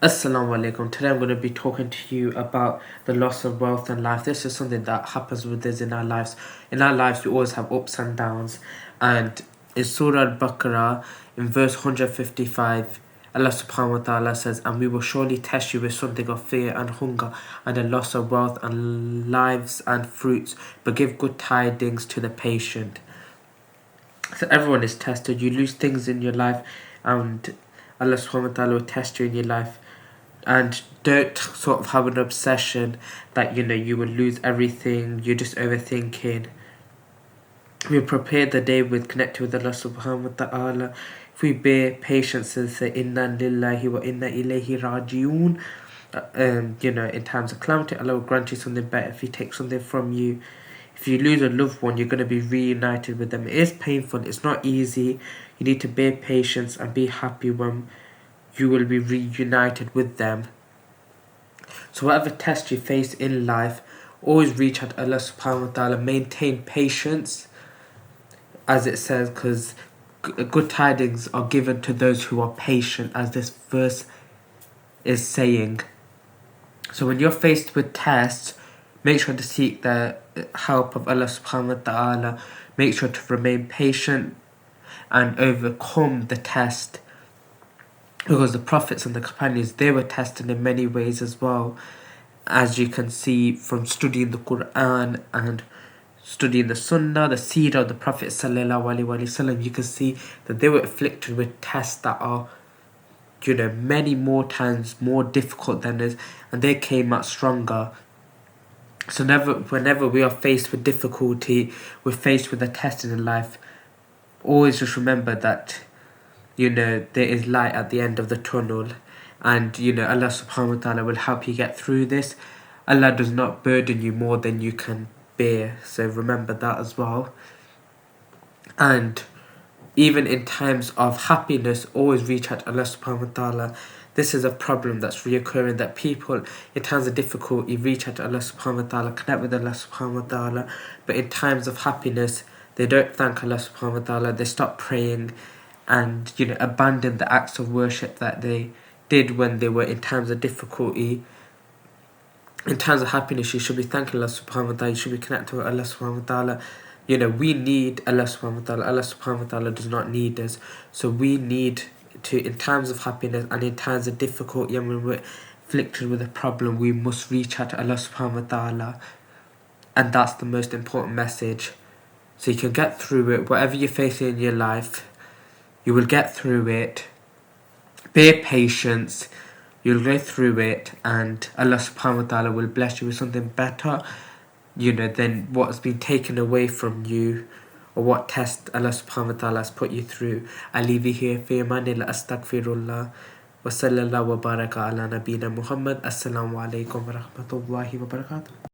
Assalamu alaikum. Today I'm going to be talking to you about the loss of wealth and life. This is something that happens with us in our lives. In our lives, we always have ups and downs. And in Surah Al-Baqarah, in verse 155, Allah subhanahu wa ta'ala says, "And we will surely test you with something of fear and hunger and a loss of wealth and lives and fruits, but give good tidings to the patient." So everyone is tested. You lose things in your life and Allah subhanahu wa ta'ala will test you in your life. And don't sort of have an obsession that you will lose everything. You're just overthinking. We prepare the day with connecting with Allah subhanahu wa ta'ala. If we bear patience and say inna lillahi wa inna ilayhi rajiun, in times of calamity, Allah will grant you something better. If He takes something from you, if you lose a loved one, you're going to be reunited with them. It is painful. It's not easy. You need to bear patience and be happy when you will be reunited with them. So whatever test you face in life, always reach out to Allah subhanahu wa ta'ala. Maintain patience, as it says, because good tidings are given to those who are patient, as this verse is saying. So when you're faced with tests, make sure to seek the help of Allah subhanahu wa ta'ala. Make sure to remain patient and overcome the test. Because the prophets and the companions, they were tested in many ways as well. As you can see from studying the Quran and studying the Sunnah, the Seerah of the Prophet sallallahu alaihi wasallam, you can see that they were afflicted with tests that are, many more times more difficult than us, and they came out stronger. So whenever we are faced with difficulty, we're faced with a test in life, always just remember that there is light at the end of the tunnel, and Allah subhanahu wa ta'ala will help you get through this. Allah does not burden you more than you can bear, so remember that as well. And even in times of happiness, always reach out to Allah subhanahu wa ta'ala. This is a problem that's reoccurring, that people in times of difficulty reach out to Allah subhanahu wa ta'ala, connect with Allah subhanahu wa ta'ala, but in times of happiness they don't thank Allah subhanahu wa ta'ala. They stop praying and abandon the acts of worship that they did when they were in times of difficulty. In times of happiness, you should be thanking Allah subhanahu wa ta'ala. You should be connected with Allah subhanahu wa ta'ala. We need Allah subhanahu wa ta'ala. Allah subhanahu wa ta'ala does not need us. So we need to, in times of happiness and in times of difficulty, and when we're afflicted with a problem, we must reach out to Allah subhanahu wa ta'ala. And that's the most important message. So you can get through it. Whatever you're facing in your life, you will get through it. Bear patience. You'll go through it, and Allah subhanahu wa ta'ala will bless you with something better, than what has been taken away from you, or what test Allah subhanahu wa ta'ala has put you through. I leave you here. Fi amanillah, astaghfirullah. Wa sallallahu wa baraka ala nabina Muhammad. Assalamu alaikum wa rahmatullahi wa barakatuh.